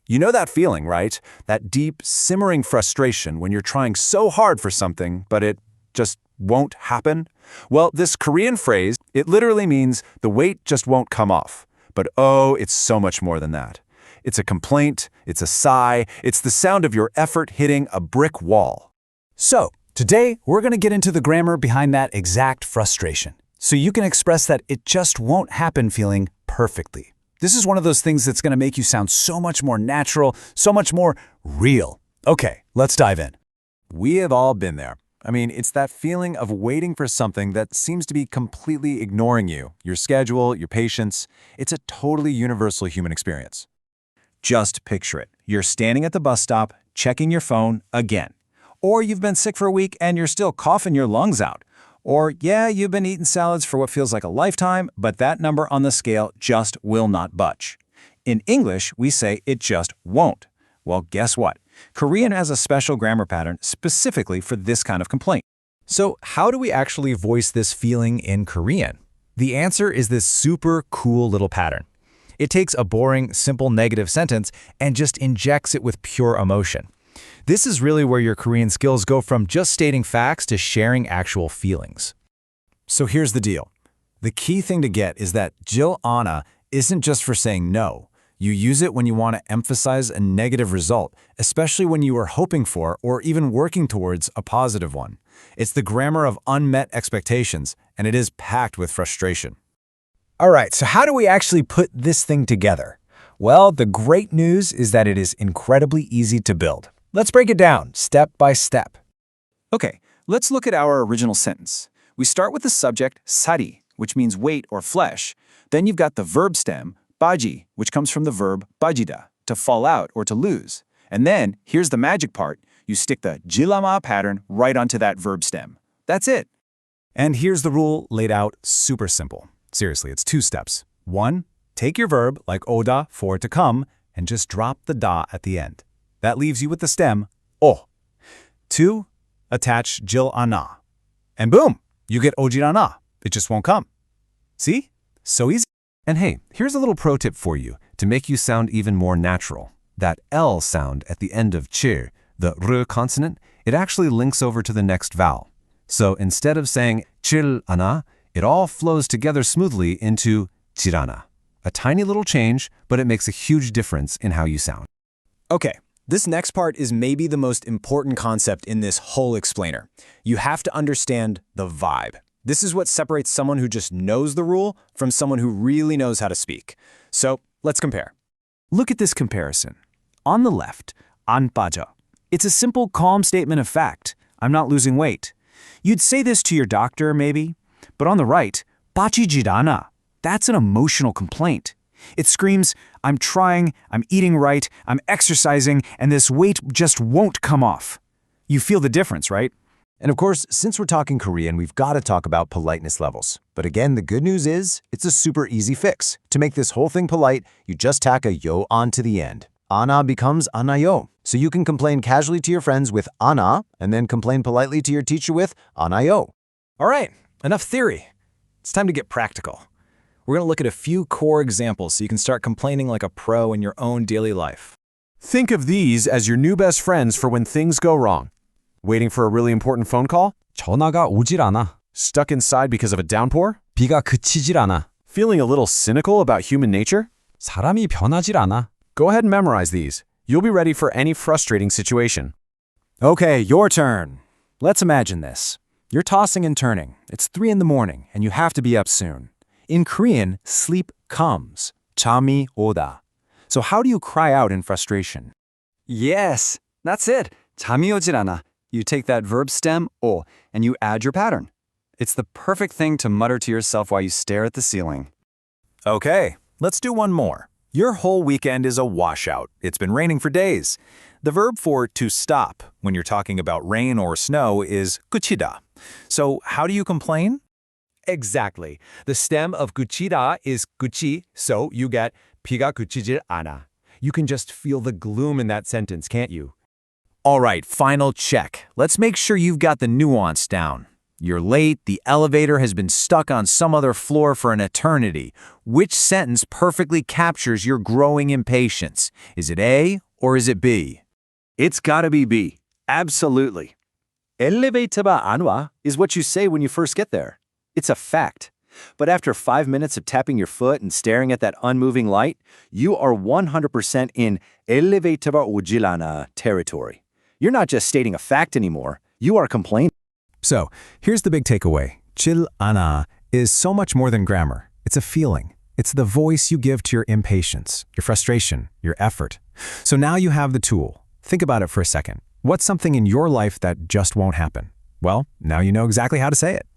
You know that feeling, right? That deep, simmering frustration when you're trying so hard for something, but it just won't happen? Well, this Korean phrase, it literally means the weight just won't come off. But oh, it's so much more than that. It's a complaint, it's a sigh, it's the sound of your effort hitting a brick wall. So, today we're going to get into the grammar behind that exact frustration, so you can express that it just won't happen feeling perfectly. This is one of those things that's going to make you sound so much more natural, so much more real. Okay, let's dive in. We have all been there. I mean, it's that feeling of waiting for something that seems to be completely ignoring you, your schedule, your patience. It's a totally universal human experience. Just picture it. You're standing at the bus stop, checking your phone again. Or you've been sick for a week and you're still coughing your lungs out. Or, yeah, you've been eating salads for what feels like a lifetime, but that number on the scale just will not budge. In English, we say it just won't. Well, guess what? Korean has a special grammar pattern specifically for this kind of complaint. So, how do we actually voice this feeling in Korean? The answer is this super cool little pattern. It takes a boring, simple negative sentence and just injects it with pure emotion. This is really where your Korean skills go from just stating facts to sharing actual feelings. So here's the deal. The key thing to get is that "질 않아" isn't just for saying no. You use it when you want to emphasize a negative result, especially when you are hoping for or even working towards a positive one. It's the grammar of unmet expectations, and it is packed with frustration. All right, so how do we actually put this thing together? Well, the great news is that it is incredibly easy to build. Let's break it down, step by step. Okay, let's look at our original sentence. We start with the subject, 살이, which means weight or flesh. Then you've got the verb stem, 빠지, which comes from the verb 빠지다, to fall out or to lose. And then, here's the magic part, you stick the "질라마" pattern right onto that verb stem. That's it. And here's the rule laid out super simple. Seriously, it's 2 steps. 1, take your verb, like 오다, for to come, and just drop the da at the end. That leaves you with the stem, 오. 2, attach "질 않아. And boom, you get 오질 않아. It just won't come. See? So easy. And hey, here's a little pro tip for you to make you sound even more natural. That L sound at the end of 칠, the R consonant, it actually links over to the next vowel. So instead of saying 질 않아, it all flows together smoothly into 질 않아. A tiny little change, but it makes a huge difference in how you sound. Okay, this next part is maybe the most important concept in this whole explainer. You have to understand the vibe. This is what separates someone who just knows the rule from someone who really knows how to speak. So let's compare. Look at this comparison. On the left, 안 빠져. It's a simple, calm statement of fact. I'm not losing weight. You'd say this to your doctor, maybe. But on the right, 빠지질 않아. That's an emotional complaint. It screams, I'm trying, I'm eating right, I'm exercising, and this weight just won't come off. You feel the difference, right? And of course, since we're talking Korean, we've got to talk about politeness levels. But again, the good news is, it's a super easy fix. To make this whole thing polite, you just tack a yo on to the end. "안아" becomes "안아요." So you can complain casually to your friends with "안아" and then complain politely to your teacher with "안아요." All right, enough theory. It's time to get practical. We're going to look at a few core examples so you can start complaining like a pro in your own daily life. Think of these as your new best friends for when things go wrong. Waiting for a really important phone call? 전화가 오질 않아. Stuck inside because of a downpour? 비가 그치질 않아. Feeling a little cynical about human nature? 사람이 변하질 않아. Go ahead and memorize these. You'll be ready for any frustrating situation. Okay, your turn. Let's imagine this. You're tossing and turning. It's 3 in the morning, and you have to be up soon. In Korean, sleep comes. 잠이 오다. So how do you cry out in frustration? Yes, that's it. 잠이 오질 않아. You take that verb stem, 오, and you add your pattern. It's the perfect thing to mutter to yourself while you stare at the ceiling. Okay, let's do one more. Your whole weekend is a washout. It's been raining for days. The verb for to stop when you're talking about rain or snow is 그치다. So how do you complain? Exactly. The stem of 그치다 is 그치, so you get 비가 그치질 않아. You can just feel the gloom in that sentence, can't you? All right, final check. Let's make sure you've got the nuance down. You're late, the elevator has been stuck on some other floor for an eternity. Which sentence perfectly captures your growing impatience? Is it A or is it B? It's gotta be B. Absolutely. 엘리베이터가 안 와 is what you say when you first get there. It's a fact. But after 5 minutes of tapping your foot and staring at that unmoving light, you are 100% in 엘리베이터가 오질 않아 territory. You're not just stating a fact anymore. You are complaining. So, here's the big takeaway. 질 않아 is so much more than grammar. It's a feeling. It's the voice you give to your impatience, your frustration, your effort. So now you have the tool. Think about it for a second. What's something in your life that just won't happen? Well, now you know exactly how to say it.